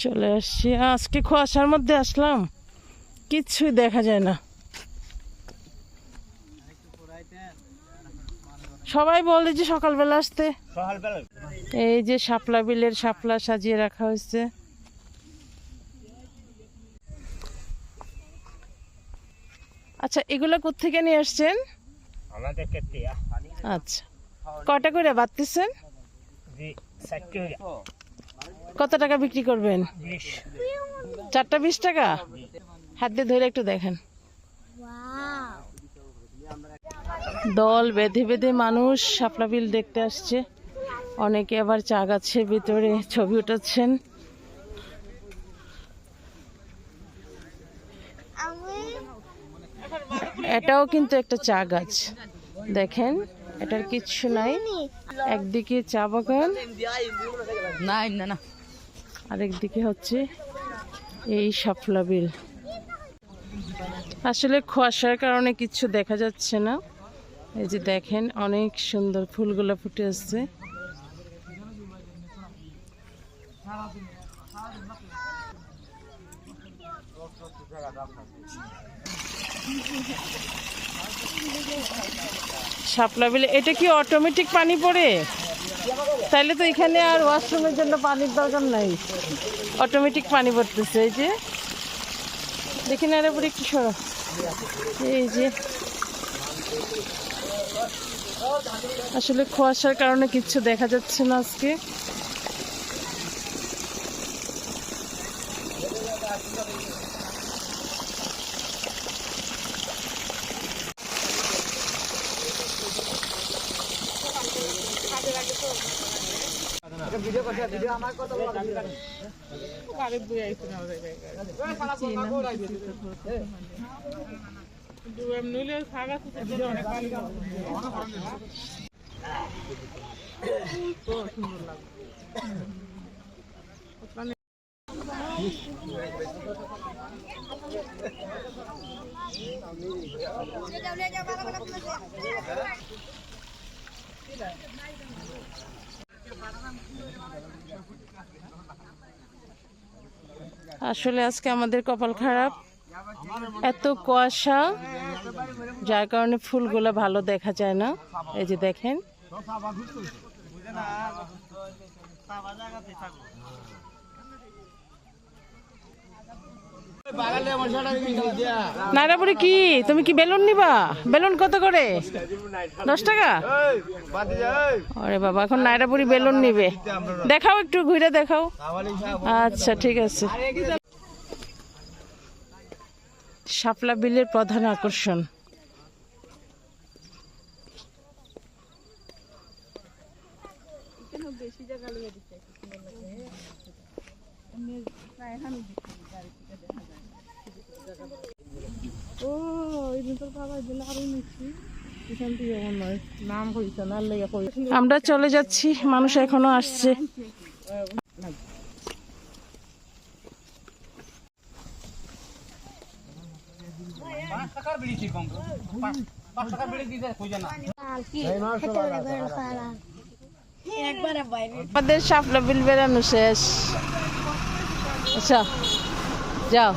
চলে আসছি, আজকে কুয়াশার মধ্যে আসলাম, কিচ্ছুই দেখা যায় না। সবাই বলে যে সকালবেলা আসতে। এই যে শাপলা বিলের শাপলা সাজিয়ে রাখা হয়েছে। আচ্ছা, এগুলো কোত্থেকে নিয়ে আসছেন? আচ্ছা, কটা করে বাড়তেছেন? কত টাকা বিক্রি করবেন? 4টা 20 টাকা। হাত দিয়ে ধরে একটু দেখেন। দল বেঁধে বেঁধে মানুষ শাপলা বিল দেখতে আসছে। অনেকে আবার চা গাছের ভিতরে ছবি উঠাচ্ছেন। এটাও কিন্তু একটা চা গাছ, দেখেন এটার কিচ্ছু নাই। একদিকে চা বাগান, আরেকদিকে হচ্ছে এই শাপলা বিল। আসলে কুয়াশার কারণে কিছু দেখা যাচ্ছে না। এই যে দেখেন অনেক সুন্দর ফুলগুলো ফুটে আসছে। শাপলা বিলে এটা কি অটোমেটিক পানি পড়ে? তাইলে তো এখানে আর ওয়াশরুমের জন্য পানির দরকার নাই, অটোমেটিক পানি পড়তেছে। এই যে দেখি না, এর উপরে একটু সরো। এই যে আসলে কুয়াশার কারণে কিচ্ছু দেখা যাচ্ছে না আজকে। আসলে আজকে আমাদের কপাল খারাপ, এত কুয়াশা যার কারণে ফুলগুলো ভালো দেখা যায় না। এই যে দেখেন নাইরাপুরি কি তুমি কি বেলুন নিবা? বেলুন কত করে? 10 টাকা। আরে বাবা, এখন নাইরাপুরি বেলুন নিবে। দেখাও, একটু ঘুরে দেখাও। আচ্ছা ঠিক আছে। শাপলা বিলের প্রধান আকর্ষণ। আমরা চলে যাচ্ছি, মানুষ এখনো আসছে। আমাদের শাপলা বিল বেড়ানো শেষ। আচ্ছা যাও।